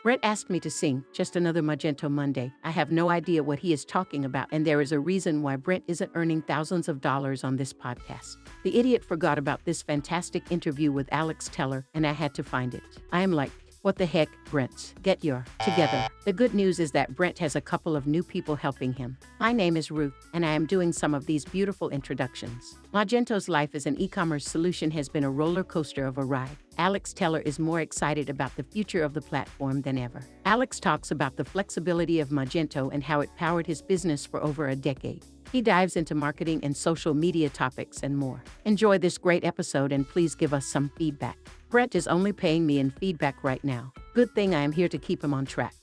Brett asked me to sing just another Magento Monday. I have no idea what he is talking about, and there is a reason why Brett isn't earning thousands of dollars on this podcast. The idiot forgot about this fantastic interview with Alex Teller, and I had to find it. I am like, what the heck, Brent? Get your together. The good news is that Brent has a couple of new people helping him. My name is Ruth, and I am doing some of these beautiful introductions. Magento's life as an e-commerce solution has been a roller coaster of a ride. Alex Teller is more excited about the future of the platform than ever. Alex talks about the flexibility of Magento and how it powered his business for over a decade. He dives into marketing and social media topics and more. Enjoy this great episode and please give us some feedback. Brett is only paying me in feedback right now. Good thing I am here to keep him on track.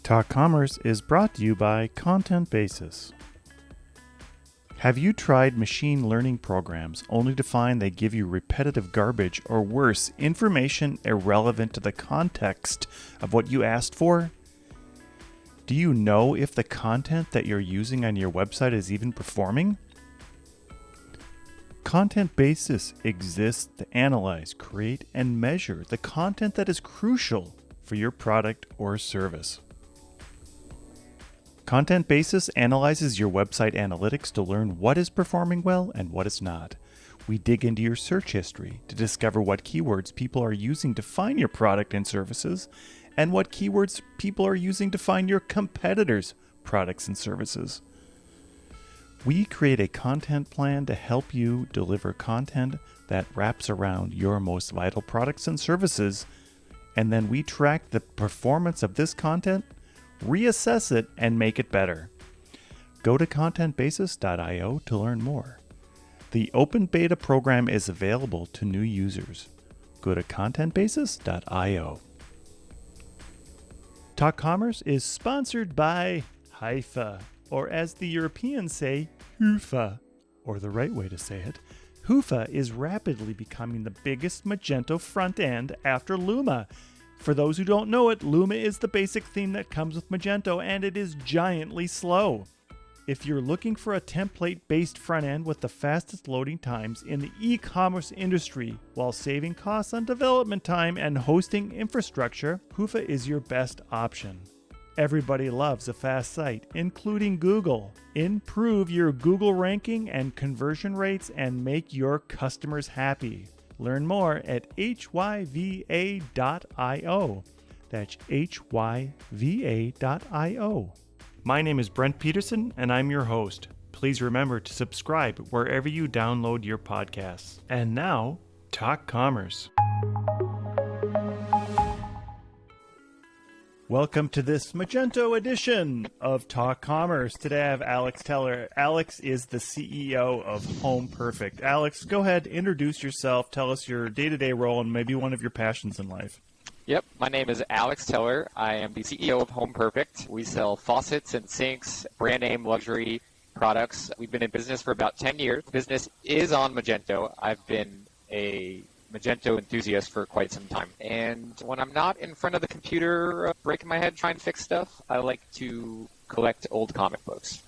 Talk Commerce is brought to you by Content Basis. Have you tried machine learning programs only to find they give you repetitive garbage or worse, information irrelevant to the context of what you asked for? Do you know if the content that you're using on your website is even performing? Content Basis exists to analyze, create, and measure the content that is crucial for your product or service. Content Basis analyzes your website analytics to learn what is performing well and what is not. We dig into your search history to discover what keywords people are using to find your product and services, and what keywords people are using to find your competitors' products and services. We create a content plan to help you deliver content that wraps around your most vital products and services, and then we track the performance of this content, reassess it, and make it better. Go to contentbasis.io to learn more. The open beta program is available to new users. Go to contentbasis.io. Talk Commerce is sponsored by Haifa, or as the Europeans say, Hoofa, or the right way to say it. Hoofa is rapidly becoming the biggest Magento front end after Luma. For those who don't know it, Luma is the basic theme that comes with Magento, and it is giantly slow. If you're looking for a template-based front end with the fastest loading times in the e-commerce industry while saving costs on development time and hosting infrastructure, Hoofa is your best option. Everybody loves a fast site, including Google. Improve your Google ranking and conversion rates and make your customers happy. Learn more at hyva.io. That's hyva.io. My name is Brent Peterson, and I'm your host. Please remember to subscribe wherever you download your podcasts. And now, Talk Commerce. Welcome to this Magento edition of Talk Commerce. Today I have Alex Teller. Alex is the CEO of Home Perfect. Alex, go ahead, introduce yourself, tell us your day-to-day role and maybe one of your passions in life. Yep, my name is Alex Teller. I am the CEO of Home Perfect. We sell faucets and sinks, brand name luxury products. We've been in business for about 10 years. Business is on Magento. I've been a Magento enthusiast for quite some time. And when I'm not in front of the computer breaking my head trying to fix stuff, I like to collect old comic books.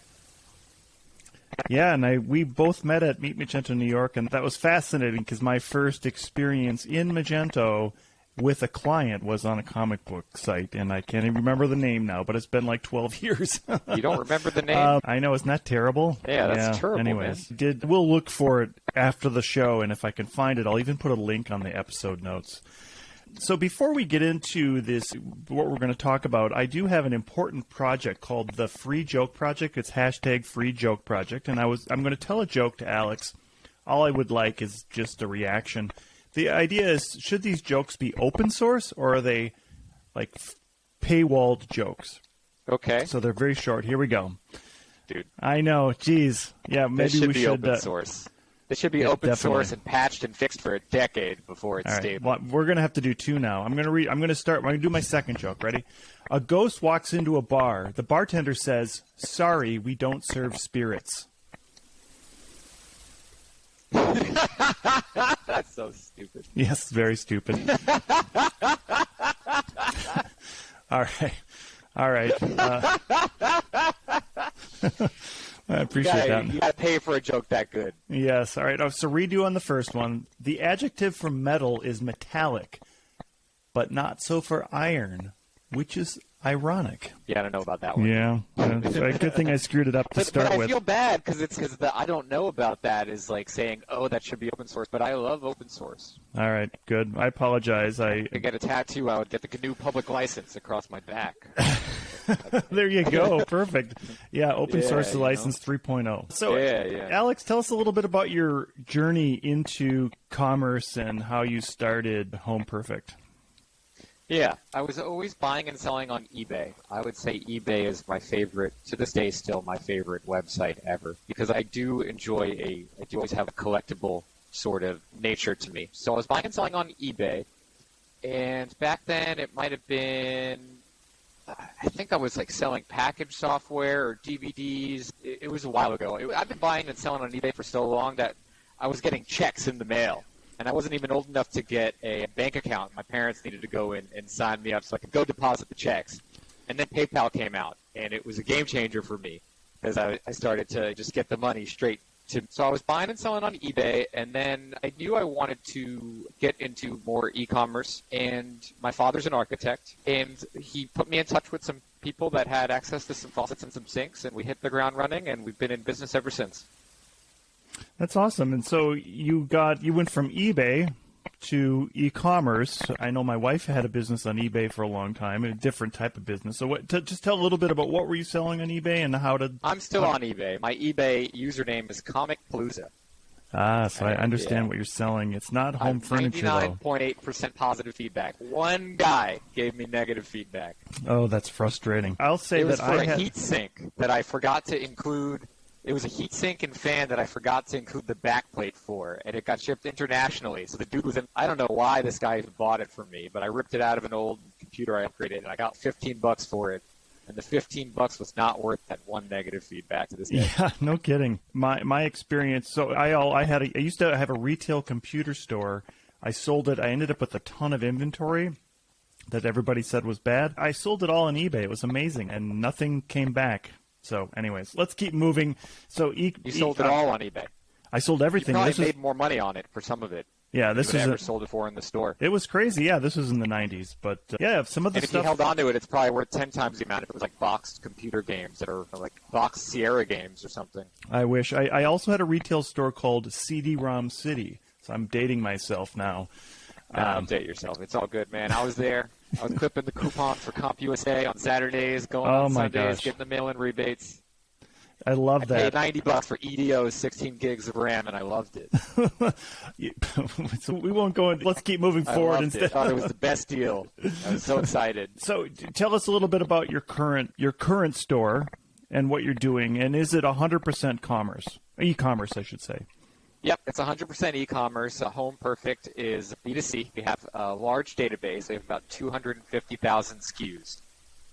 Yeah, and we both met at Meet Magento New York, and that was fascinating because my first experience in Magento with a client was on a comic book site, and I can't even remember the name now, but it's been like 12 years. You don't remember the name? I know, isn't that terrible? Yeah, that's terrible. Anyways, we'll look for it after the show, and if I can find it, I'll even put a link on the episode notes. So before we get into this, what we're going to talk about, I do have an important project called the Free Joke Project. It's hashtag Free Joke Project, and I'm going to tell a joke to Alex. All I would like is just a reaction. The idea is, should these jokes be open source, or are they like paywalled jokes? Okay. So they're very short. Here we go. Dude. I know. Geez. Yeah, maybe we should. This should be open source. This should be open source and patched and fixed for a decade before it's stable. Well, we're going to have to do two now. I'm going to do my second joke. Ready? A ghost walks into a bar. The bartender says, "Sorry, we don't serve spirits." That's so stupid. Yes, very stupid. All right. I appreciate that. You got to pay for a joke that good. Yes. All right. So redo on the first one. The adjective for metal is metallic. but not so for iron, which is ironic. Yeah, I don't know about that one. Yeah, good thing I screwed it up to start but I with. feel bad because the I don't know about that is like saying, oh, that should be open source, but I love open source. All right, good. I apologize. I get a tattoo, I would get the GNU public license across my back. There you go. Perfect. Yeah, open source license 3.0. So, Alex, tell us a little bit about your journey into commerce and how you started Home Perfect. Yeah, I was always buying and selling on eBay. I would say eBay is my favorite, to this day still my favorite website ever, because I do always have a collectible sort of nature to me. So I was buying and selling on eBay, and back then it might have been, I think I was like selling package software or DVDs. It was a while ago. I've been buying and selling on eBay for so long that I was getting checks in the mail. And I wasn't even old enough to get a bank account. My parents needed to go in and sign me up so I could go deposit the checks. And then PayPal came out, and it was a game changer for me because I started to just get the money straight to. So I was buying and selling on eBay, and then I knew I wanted to get into more e-commerce. And my father's an architect, and he put me in touch with some people that had access to some faucets and some sinks, and we hit the ground running, and we've been in business ever since. That's awesome. And so you went from eBay to e-commerce. I know my wife had a business on eBay for a long time, a different type of business. So just tell a little bit about what were you selling on eBay and how did... I'm still on eBay. My eBay username is Comic Palooza. So I understand what you're selling. It's not home furniture, though. 99.8% positive feedback. One guy gave me negative feedback. Oh, that's frustrating. I'll say that I had... It was for a heat sink that I forgot to include... It was a heatsink and fan that I forgot to include the backplate for, and it got shipped internationally. So the dude was in, I don't know why this guy bought it for me, but I ripped it out of an old computer I upgraded, and I got $15 for it. And the $15 was not worth that one negative feedback to this day. Yeah, no kidding. My experience. So I used to have a retail computer store. I sold it. I ended up with a ton of inventory that everybody said was bad. I sold it all on eBay. It was amazing, and nothing came back. So, anyways, let's keep moving. So, you sold it all on eBay. I sold everything. You probably made more money on it for some of it. Yeah, this was ever sold it for in the store. It was crazy. Yeah, this was in the 90s, but some of the stuff. If you held on to it, it's probably worth 10 times the amount if it was like boxed computer games that are like boxed Sierra games or something. I wish. I also had a retail store called CD-ROM City, so I'm dating myself now. Don't date yourself. It's all good, man. I was there. I was clipping the coupons for CompUSA on Saturdays, going on Sundays, getting the mail-in rebates. I love that. I paid $90 for EDO's 16 gigs of RAM, and I loved it. So we won't go into. Let's keep moving forward instead. I thought it was the best deal. I was so excited. So tell us a little bit about your current store and what you're doing, and is it 100% commerce? E-commerce, I should say. Yep, it's 100% e-commerce. Home Perfect is B2C. We have a large database. We have about 250,000 SKUs.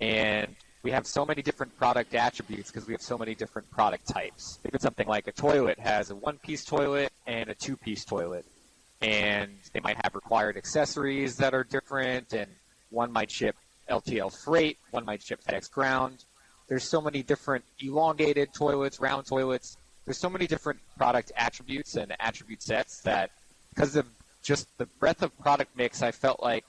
And we have so many different product attributes because we have so many different product types. Think of something like a toilet has a one-piece toilet and a two-piece toilet. And they might have required accessories that are different, and one might ship LTL freight, one might ship FedEx ground. There's so many different elongated toilets, round toilets. There's so many different product attributes and attribute sets that because of just the breadth of product mix, I felt like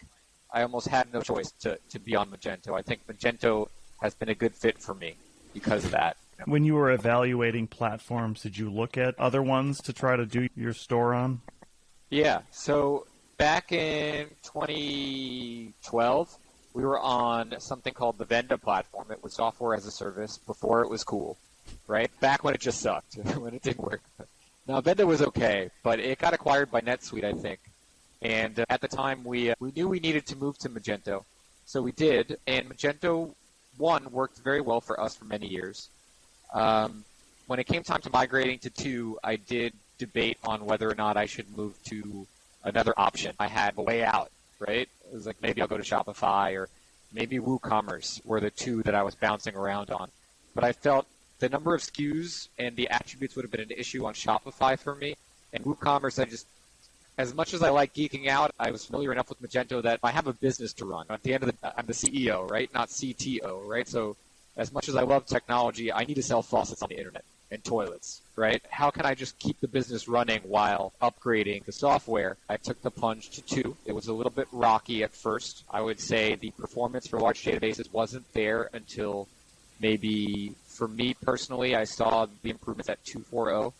I almost had no choice to be on Magento. I think Magento has been a good fit for me because of that. When you were evaluating platforms, did you look at other ones to try to do your store on? Yeah. So back in 2012, we were on something called the Venda platform. It was software as a service before it was cool, right? Back when it just sucked, when it didn't work. Now, Venda was okay, but it got acquired by NetSuite, I think. And at the time, we knew we needed to move to Magento. So we did, and Magento 1 worked very well for us for many years. When it came time to migrating to 2, I did debate on whether or not I should move to another option. I had a way out, right? It was like maybe I'll go to Shopify or maybe WooCommerce were the two that I was bouncing around on. But I felt the number of SKUs and the attributes would have been an issue on Shopify for me. And WooCommerce, as much as I like geeking out, I was familiar enough with Magento that I have a business to run. At the end of I'm the CEO, right? Not CTO, right? So as much as I love technology, I need to sell faucets on the internet. and toilets, right? How can I just keep the business running while upgrading the software? I took the plunge to 2. It was a little bit rocky at first. I would say the performance for large databases wasn't there until maybe, for me personally, I saw the improvements at 2.4.0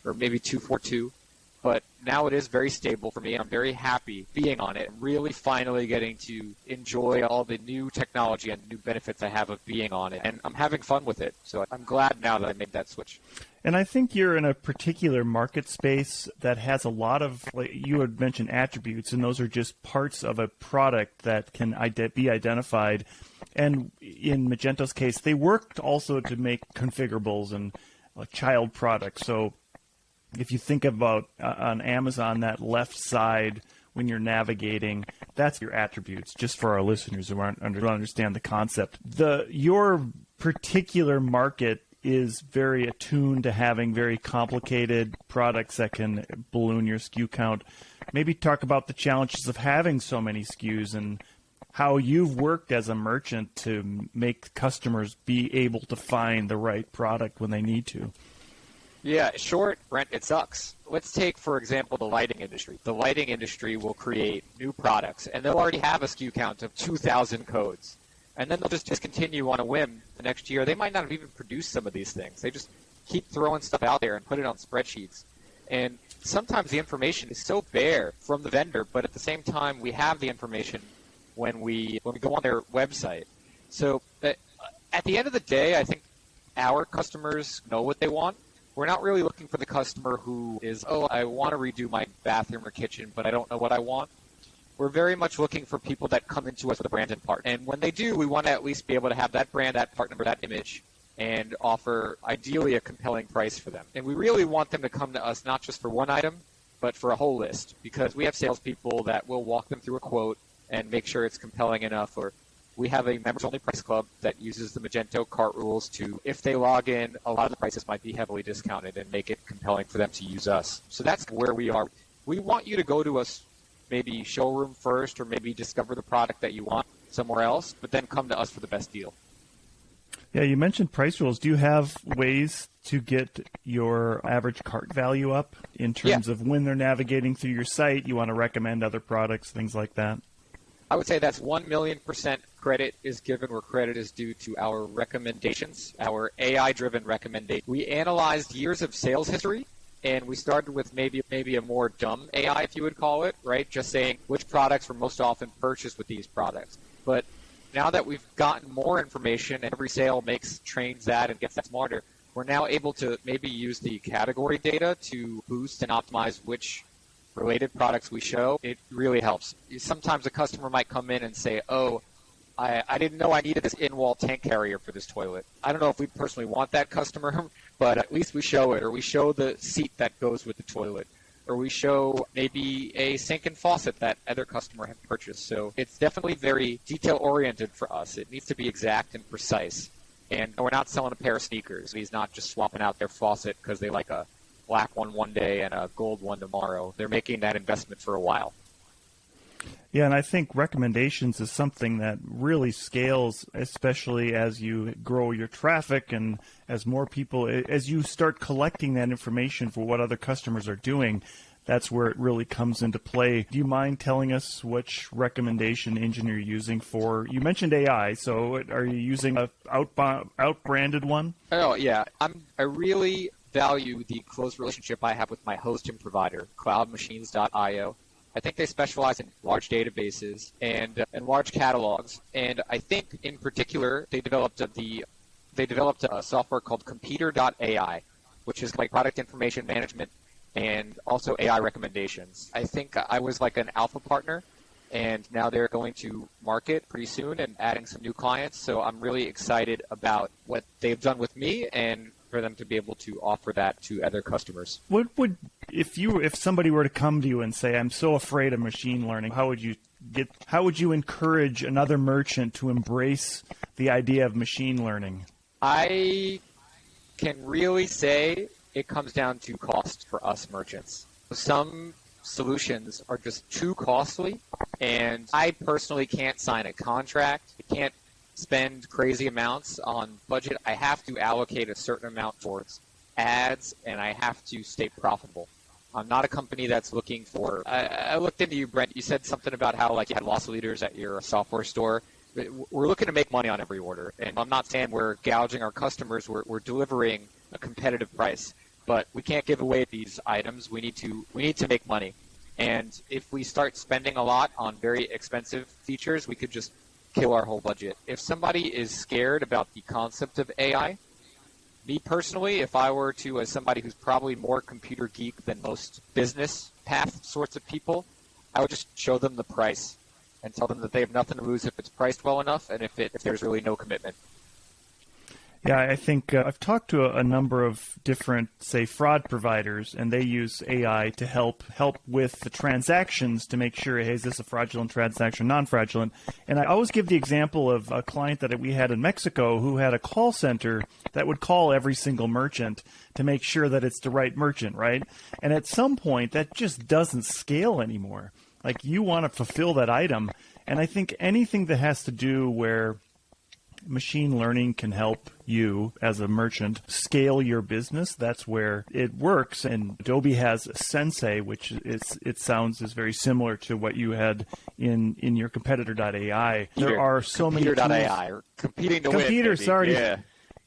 or maybe 2.4.2. But now it is very stable for me. I'm very happy being on it, really finally getting to enjoy all the new technology and new benefits I have of being on it. And I'm having fun with it. So I'm glad now that I made that switch. And I think you're in a particular market space that has a lot of, like you had mentioned, attributes, and those are just parts of a product that can be identified. And in Magento's case, they worked also to make configurables and child products. So if you think about on Amazon, that left side when you're navigating, that's your attributes, just for our listeners who don't understand the concept. Your particular market is very attuned to having very complicated products that can balloon your SKU count. Maybe talk about the challenges of having so many SKUs and how you've worked as a merchant to make customers be able to find the right product when they need to. Yeah, short, Brent, it sucks. Let's take, for example, the lighting industry. The lighting industry will create new products, and they'll already have a SKU count of 2,000 codes. And then they'll just discontinue on a whim the next year. They might not have even produced some of these things. They just keep throwing stuff out there and put it on spreadsheets. And sometimes the information is so bare from the vendor, but at the same time, we have the information when we go on their website. So at the end of the day, I think our customers know what they want. We're not really looking for the customer who is, I want to redo my bathroom or kitchen, but I don't know what I want. We're very much looking for people that come into us with a brand and part. And when they do, we want to at least be able to have that brand, that part number, that image, and offer ideally a compelling price for them. And we really want them to come to us not just for one item, but for a whole list, because we have salespeople that will walk them through a quote and make sure it's compelling enough. Or we have a members-only price club that uses the Magento cart rules to, if they log in, a lot of the prices might be heavily discounted and make it compelling for them to use us. So that's where we are. We want you to go to us, maybe showroom first, or maybe discover the product that you want somewhere else, but then come to us for the best deal. Yeah, you mentioned price rules. Do you have ways to get your average cart value up in terms of when they're navigating through your site, you want to recommend other products, things like that? I would say that's 1,000,000% credit is given where credit is due to our recommendations, our AI-driven recommendation. We analyzed years of sales history, and we started with maybe a more dumb AI, if you would call it, right? Just saying which products were most often purchased with these products. But now that we've gotten more information and every sale trains that and gets that smarter, we're now able to maybe use the category data to boost and optimize which related products we show. It really helps. Sometimes a customer might come in and say, I didn't know I needed this in-wall tank carrier for this toilet. I don't know if we personally want that customer, but at least we show it, or we show the seat that goes with the toilet, or we show maybe a sink and faucet that other customer have purchased. So it's definitely very detail-oriented for us. It needs to be exact and precise. And we're not selling a pair of sneakers. He's not just swapping out their faucet because they like a black one day and a gold one tomorrow. They're making that investment for a while. Yeah, and I think recommendations is something that really scales, especially as you grow your traffic and as more people, as you start collecting that information for what other customers are doing, that's where it really comes into play. Do you mind telling us which recommendation engine you're using for, you mentioned AI, so are you using a out-branded one? Oh, yeah. I really value the close relationship I have with my host and provider, cloudmachines.io. I think they specialize in large databases and large catalogs. And I think in particular they developed a software called Competer.ai, which is like product information management and also AI recommendations. I think I was like an alpha partner, and now they're going to market pretty soon and adding some new clients. So I'm really excited about what they've done with me and for them to be able to offer that to other customers. What would, if somebody were to come to you and say, I'm so afraid of machine learning, how would you encourage another merchant to embrace the idea of machine learning? I can really say it comes down to cost for us merchants. Some solutions are just too costly, and I personally can't sign a contract. I can't spend crazy amounts on budget. I have to allocate a certain amount towards ads, and I have to stay profitable. I'm not a company that's looking for. I looked into you, Brent. You said something about how like you had loss leaders at your software store. We're looking to make money on every order, and I'm not saying we're gouging our customers. We're delivering a competitive price, but we can't give away these items. We need to make money, and if we start spending a lot on very expensive features, we could just kill our whole budget. If somebody is scared about the concept of AI, me personally, if I were to, as somebody who's probably more computer geek than most business path sorts of people, I would just show them the price and tell them that they have nothing to lose if it's priced well enough and if there's really no commitment. Yeah, I think I've talked to a number of different, say, fraud providers, and they use AI to help with the transactions to make sure, hey, is this a fraudulent transaction, non-fraudulent? And I always give the example of a client that we had in Mexico who had a call center that would call every single merchant to make sure that it's the right merchant, right? And at some point, that just doesn't scale anymore. Like, you want to fulfill that item, and I think anything that has to do where machine learning can help you as a merchant scale your business, that's where it works. And Adobe has Sensei, which it sounds is very similar to what you had in your competitor.ai. There are so many tools. Competer.ai, or competing to win. Competer, sorry. Yeah.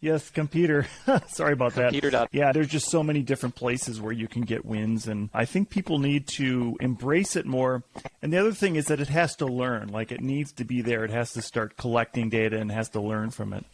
Yes, computer. Sorry about that. Computer. Yeah, there's just so many different places where you can get wins, and I think people need to embrace it more. And the other thing is that it has to learn. Like, it needs to be there. It has to start collecting data and has to learn from it.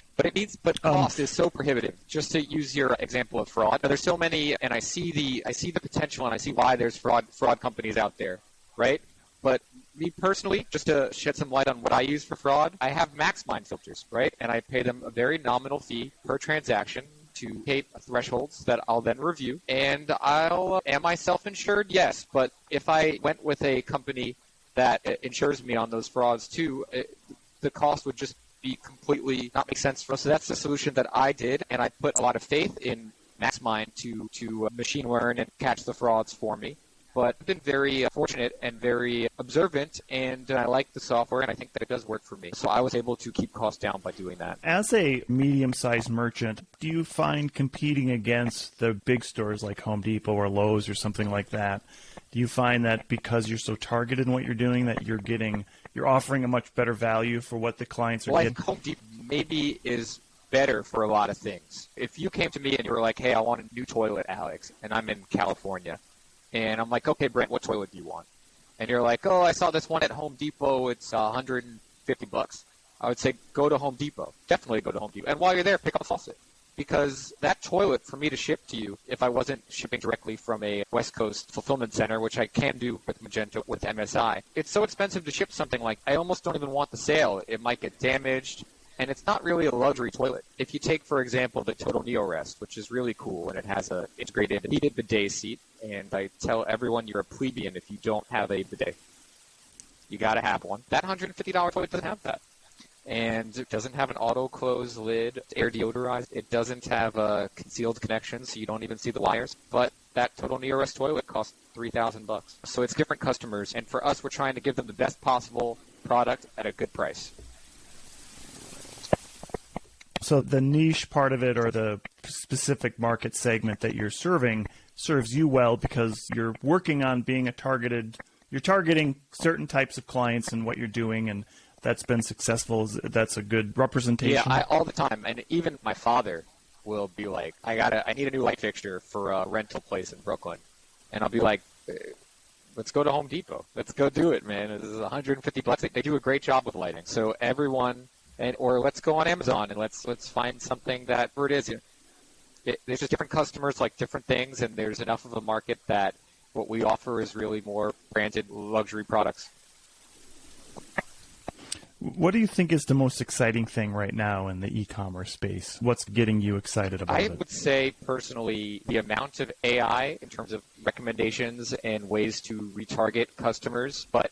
But cost is so prohibitive. Just to use your example of fraud, there's so many, and I see the potential, and I see why there's fraud companies out there, right? But me personally, just to shed some light on what I use for fraud, I have MaxMind filters, right? And I pay them a very nominal fee per transaction to hit thresholds that I'll then review. And am I self-insured? Yes. But if I went with a company that insures me on those frauds too, the cost would just be completely not make sense for us. So that's the solution that I did, and I put a lot of faith in MaxMind to machine learn and catch the frauds for me. But I've been very fortunate and very observant, and I like the software, and I think that it does work for me. So I was able to keep costs down by doing that. As a medium-sized merchant, do you find competing against the big stores like Home Depot or Lowe's or something like that, do you find that because you're so targeted in what you're doing that you're offering a much better value for what the clients are getting? I think Home Depot maybe is better for a lot of things. If you came to me and you were like, hey, I want a new toilet, Alex, and I'm in California, and I'm like, okay, Brent, what toilet do you want? And you're like, oh, I saw this one at Home Depot. It's $150. I would say go to Home Depot. Definitely go to Home Depot. And while you're there, pick up a faucet. Because that toilet, for me to ship to you, if I wasn't shipping directly from a West Coast fulfillment center, which I can do with Magento, with MSI, it's so expensive to ship something like I almost don't even want the sale. It might get damaged. And it's not really a luxury toilet. If you take, for example, the Total Neo Rest, which is really cool, and it has a integrated heated bidet seat, and I tell everyone you're a plebeian if you don't have a bidet. You got to have one. That $150 toilet doesn't have that. And it doesn't have an auto-close lid. It's air deodorized. It doesn't have a concealed connection, so you don't even see the wires. But that Total Neo Rest toilet costs $3,000. So it's different customers, and for us, we're trying to give them the best possible product at a good price. So the niche part of it, or the specific market segment that you're serving, serves you well because you're working on being you're targeting certain types of clients and what you're doing, and that's been successful. That's a good representation. Yeah, all the time. And even my father will be like, I need a new light fixture for a rental place in Brooklyn. And I'll be like, let's go to Home Depot. Let's go do it, man. This is $150. They do a great job with lighting. So everyone... or let's go on Amazon and let's find something that where it is. There's just different customers like different things, and there's enough of a market that what we offer is really more branded luxury products. What do you think is the most exciting thing right now in the e-commerce space? What's getting you excited about it? I would say personally the amount of AI in terms of recommendations and ways to retarget customers, but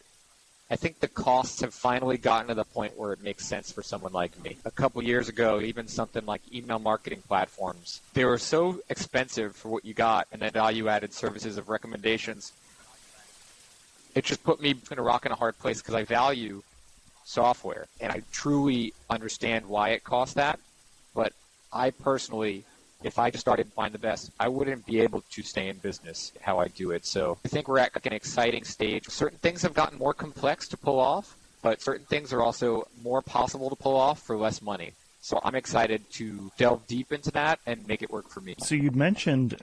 I think the costs have finally gotten to the point where it makes sense for someone like me. A couple years ago, even something like email marketing platforms, they were so expensive for what you got and then value-added services of recommendations. It just put me in a rock and a hard place because I value software and I truly understand why it costs that. But I personally if I just started to find the best, I wouldn't be able to stay in business how I do it. So I think we're at like an exciting stage. Certain things have gotten more complex to pull off, but certain things are also more possible to pull off for less money. So I'm excited to delve deep into that and make it work for me. So you mentioned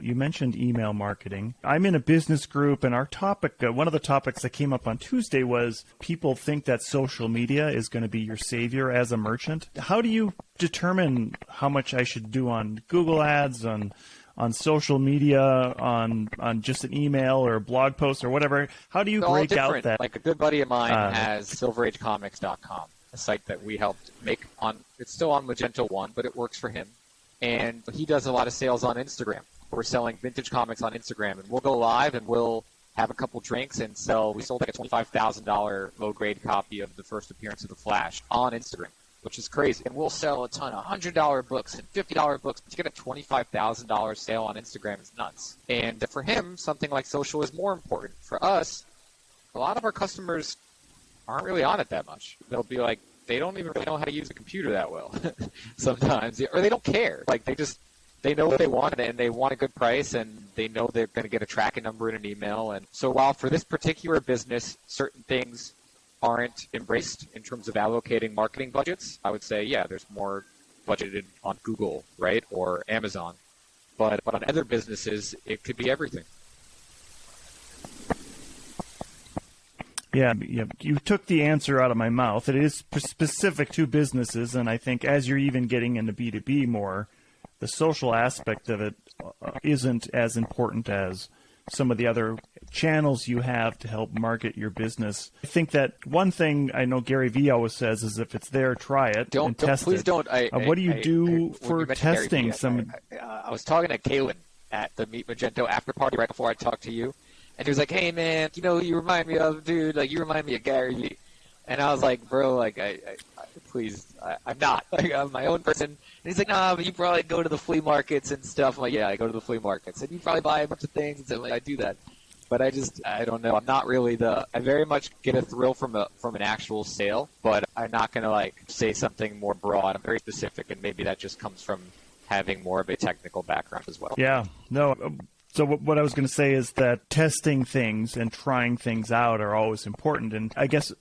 email marketing. I'm in a business group, and our topic, one of the topics that came up on Tuesday was people think that social media is going to be your savior as a merchant. How do you determine how much I should do on Google Ads, on social media, on just an email or a blog post or whatever? How do you break out that? Like a good buddy of mine has silveragecomics.com. A site that we helped make it's still on Magento 1, but it works for him. And he does a lot of sales on Instagram. We're selling vintage comics on Instagram, and we'll go live and we'll have a couple drinks and we sold like a $25,000 low-grade copy of the first appearance of The Flash on Instagram, which is crazy. And we'll sell a ton of $100 books and $50 books. But to get a $25,000 sale on Instagram is nuts. And for him, something like social is more important. For us, a lot of our customers aren't really on it that much. They'll be like, they don't even really know how to use a computer that well sometimes, or they don't care. Like they know what they want, and they want a good price, and they know they're going to get a tracking number in an email. And so while for this particular business, certain things aren't embraced in terms of allocating marketing budgets, I would say, yeah, there's more budgeted on Google, right, or Amazon. But on other businesses, it could be everything. Yeah, you took the answer out of my mouth. It is specific to businesses, and I think as you're even getting into B2B more, the social aspect of it isn't as important as some of the other channels you have to help market your business. I think that one thing I know Gary Vee always says is if it's there, try it and test please it. Don't. What do you do for testing some? I was talking to Kalen at the Meet Magento after party right before I talked to you. And he was like, hey, man, you remind me of, dude, like, you remind me of Gary Vee. And I was like, bro, like, please, I'm not. Like, I'm my own person. And he's like, nah, but you probably go to the flea markets and stuff. I'm like, yeah, I go to the flea markets. And you probably buy a bunch of things. And like, I do that. But I don't know. I'm not really I very much get a thrill from an actual sale, but I'm not going to, like, say something more broad. I'm very specific, and maybe that just comes from having more of a technical background as well. Yeah, no. So what I was going to say is that testing things and trying things out are always important. And I guess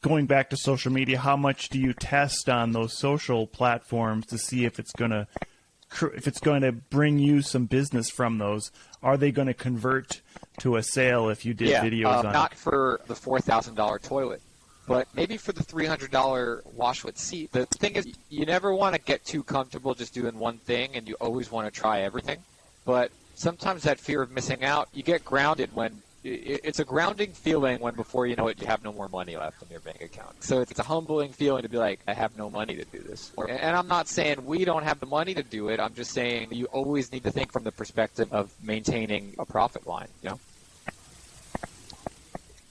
going back to social media, how much do you test on those social platforms to see if it's going to bring you some business from those? Are they going to convert to a sale if you did videos on not for the $4,000 toilet, but maybe for the $300 wash with seat. The thing is, you never want to get too comfortable just doing one thing, and you always want to try everything. But sometimes that fear of missing out, you get grounded when it's a grounding feeling when before you know it, you have no more money left in your bank account. So it's a humbling feeling to be like, I have no money to do this. And I'm not saying we don't have the money to do it. I'm just saying you always need to think from the perspective of maintaining a profit line,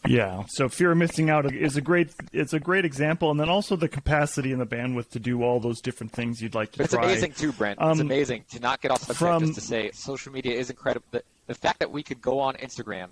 Yeah, so fear of missing out is a great example, and then also the capacity and the bandwidth to do all those different things you'd like to try. It's amazing too, Brent. It's amazing to not get off subject just to say social media is incredible. The fact that we could go on Instagram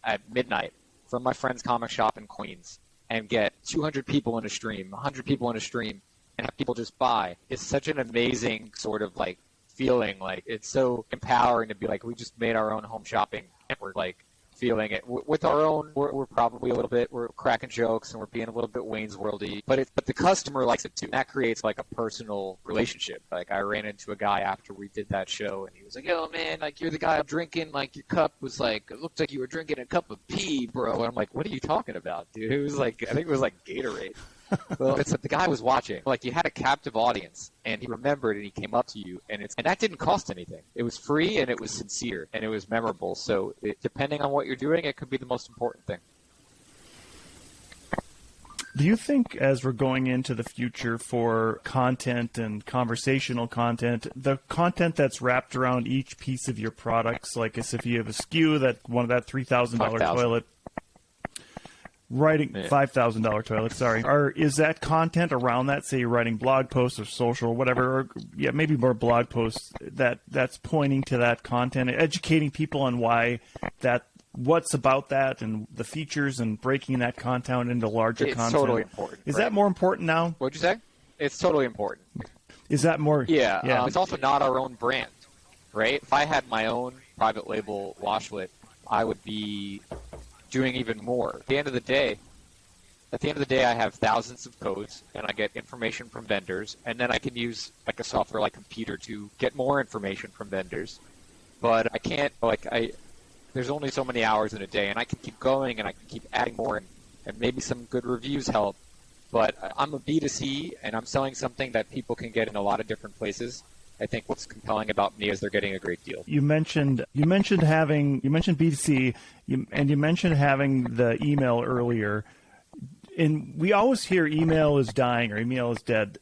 at midnight from my friend's comic shop in Queens and get 200 people in a stream, 100 people in a stream, and have people just buy is such an amazing sort of like feeling. Like it's so empowering to be like, we just made our own home shopping network. Like feeling it with our own. We're probably we're cracking jokes and we're being a little bit Wayne's Worldy, but the customer likes it too. That creates like a personal relationship. Like I ran into a guy after we did that show, and he was like, "Yo, man, like you're the guy I'm drinking. Like your cup was like it looked like you were drinking a cup of pee, bro." And I'm like, "What are you talking about, dude?" It was like I think it was like Gatorade. Well, it's like the guy was watching. Like you had a captive audience, and he remembered, and he came up to you, and that didn't cost anything. It was free, and it was sincere, and it was memorable. So depending on what you're doing, it could be the most important thing. Do you think, as we're going into the future for content and conversational content, the content that's wrapped around each piece of your products, like as if you have a SKU that $3,000 toilet. Writing $5,000 toilet, sorry. Is that content around that? Say you're writing blog posts or social or whatever, or maybe more blog posts that's pointing to that content, educating people on what's about that and the features and breaking that content into larger content. It's totally important. Is that more important now? What'd you say? It's totally important. Is that more? Yeah. It's also not our own brand. right? If I had my own private label washlet, I would be doing even more. At the end of the day, I have thousands of codes, and I get information from vendors, and then I can use like a software like Computer to get more information from vendors. But I can't, there's only so many hours in a day, and I can keep going, and I can keep adding more, and maybe some good reviews help. But I'm a B2C, and I'm selling something that people can get in a lot of different places. I think what's compelling about me is they're getting a great deal. You mentioned B2C, and you mentioned having the email earlier. And we always hear email is dying or email is dead.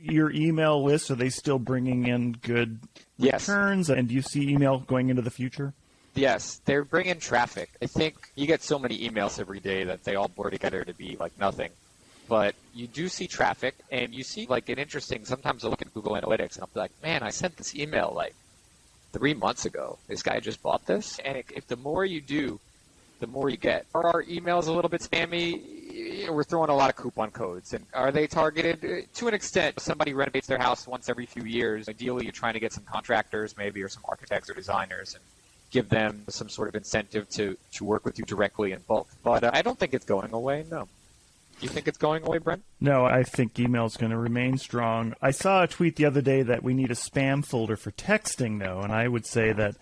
Your email lists, are they still bringing in good returns? And do you see email going into the future? Yes, they're bringing traffic. I think you get so many emails every day that they all blur together to be like nothing. But you do see traffic, and you see like an interesting, sometimes I look at Google Analytics and I'm like, man, I sent this email like 3 months ago. This guy just bought this. And if the more you do, the more you get. Are our emails a little bit spammy? We're throwing a lot of coupon codes. And are they targeted? To an extent. Somebody renovates their house once every few years. Ideally, you're trying to get some contractors maybe or some architects or designers and give them some sort of incentive to work with you directly in bulk. But I don't think it's going away, no. You think it's going away, Brent? No, I think email is going to remain strong. I saw a tweet the other day that we need a spam folder for texting, though, and I would say that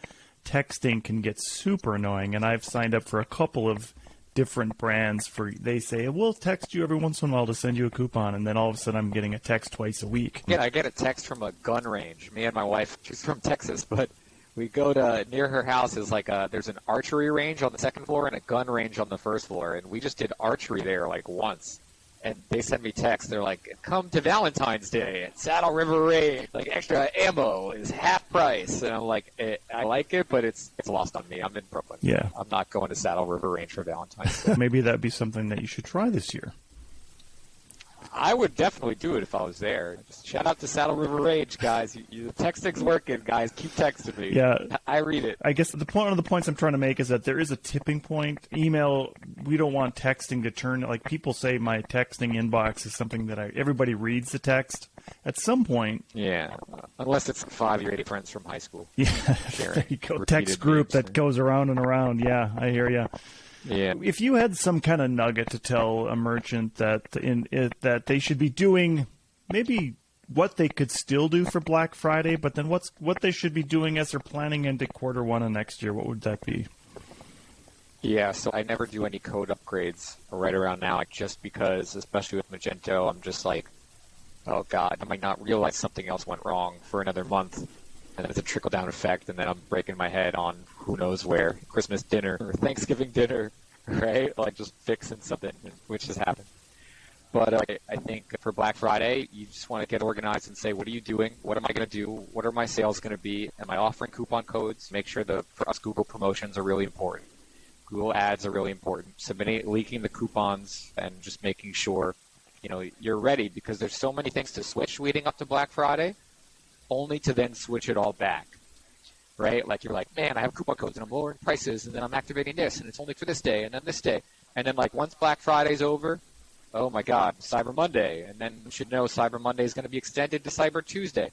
texting can get super annoying, and I've signed up for a couple of different brands they say, we'll text you every once in a while to send you a coupon, and then all of a sudden I'm getting a text twice a week. Yeah, I get a text from a gun range. Me and my wife, she's from Texas, but we go to, near her house is like there's an archery range on the second floor and a gun range on the first floor, and we just did archery there like once. And they send me texts. They're like, come to Valentine's Day at Saddle River Range. Like, extra ammo is half price. And I'm like, I like it, but it's lost on me. I'm in Brooklyn. Yeah. I'm not going to Saddle River Range for Valentine's Day. Maybe that'd be something that you should try this year. I would definitely do it if I was there. Just shout out to Saddle River Range, guys. The texting's working, guys. Keep texting me. Yeah. I read it. I guess one of the points I'm trying to make is that there is a tipping point. Email, we don't want texting to turn, like people say my texting inbox is something that everybody reads the text. At some point. Yeah. Unless it's 5 of your 80 friends from high school. Yeah. There you go. Text group that goes around and around. Yeah, I hear you. Yeah. If you had some kind of nugget to tell a merchant that that they should be doing, maybe what they could still do for Black Friday, but then what they should be doing as they're planning into Q1 of next year, what would that be? Yeah, so I never do any code upgrades right around now, just because, especially with Magento, I'm just like, oh God, I might not realize something else went wrong for another month. And it's a trickle-down effect, and then I'm breaking my head on who knows where, Christmas dinner or Thanksgiving dinner, right? Like just fixing something, which has happened. But I think for Black Friday, you just want to get organized and say, what are you doing? What am I going to do? What are my sales going to be? Am I offering coupon codes? Make sure for us, Google promotions are really important. Google ads are really important. Leaking the coupons and just making sure, you're ready, because there's so many things to switch leading up to Black Friday, only to then switch it all back, right? Like you're like, man, I have coupon codes and I'm lowering prices and then I'm activating this and it's only for this day and then this day. And then like once Black Friday's over, oh my God, Cyber Monday. And then you should know Cyber Monday is going to be extended to Cyber Tuesday.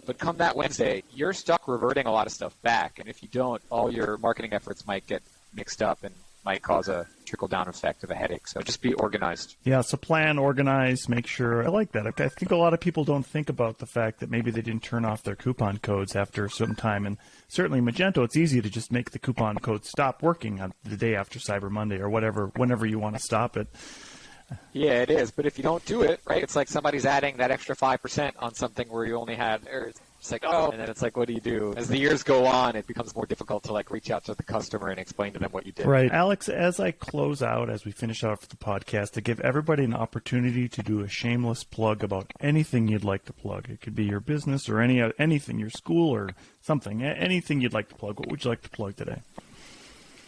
But come that Wednesday, you're stuck reverting a lot of stuff back. And if you don't, all your marketing efforts might get mixed up and might cause a trickle-down effect of a headache. So just be organized. Yeah, so plan, organize, make sure. I like that. I think a lot of people don't think about the fact that maybe they didn't turn off their coupon codes after some time. And certainly Magento, it's easy to just make the coupon code stop working on the day after Cyber Monday or whenever you want to stop it. Yeah, it is. But if you don't do it, right, it's like somebody's adding that extra 5% on something where you only had, it's like, and then it's like, what do you do? As the years go on, it becomes more difficult to like reach out to the customer and explain to them what you did. Right. Alex, as I close out, as we finish out the podcast, to give everybody an opportunity to do a shameless plug about anything you'd like to plug. It could be your business or anything, your school or something, anything you'd like to plug. What would you like to plug today?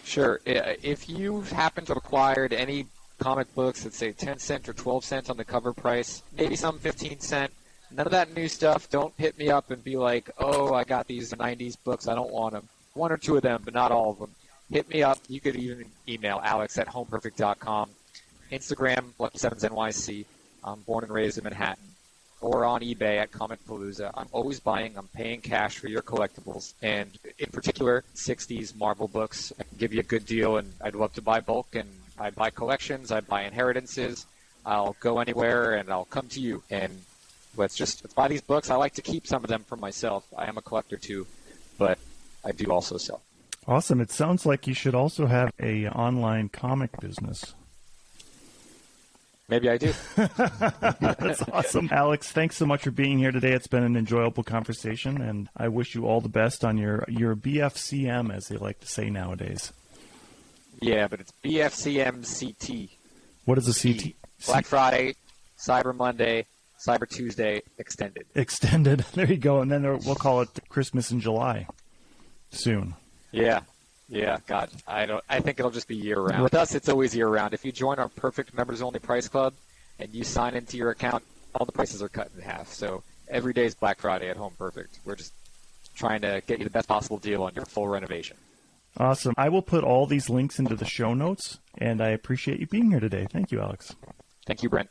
Sure. If you happen to have acquired any comic books that say 10 cents or 12 cents on the cover price, maybe some 15 cents. None of that new stuff. Don't hit me up and be like, oh, I got these 90s books. I don't want them. One or two of them, but not all of them. Hit me up. You could even email alex@homeperfect.com. Instagram, Lucky7NYC. I'm born and raised in Manhattan. or on eBay at Comicpalooza. I'm always buying. I'm paying cash for your collectibles. And in particular, 60s Marvel books. I can give you a good deal, and I'd love to buy bulk. And I buy collections. I buy inheritances. I'll go anywhere, and I'll come to you. And let's buy these books. I like to keep some of them for myself. I am a collector too, but I do also sell. Awesome. It sounds like you should also have a online comic business. Maybe I do. That's awesome. Alex, thanks so much for being here today. It's been an enjoyable conversation, and I wish you all the best on your BFCM, as they like to say nowadays. Yeah, but it's BFCMCT. What is a CT? Black Friday, Cyber Monday, Cyber Tuesday, extended. Extended. There you go. And then we'll call it Christmas in July soon. Yeah. God, I think it'll just be year-round. With us, it's always year-round. If you join our Perfect Members-Only Price Club and you sign into your account, all the prices are cut in half. So every day is Black Friday at Home Perfect. We're just trying to get you the best possible deal on your full renovation. Awesome. I will put all these links into the show notes, and I appreciate you being here today. Thank you, Alex. Thank you, Brent.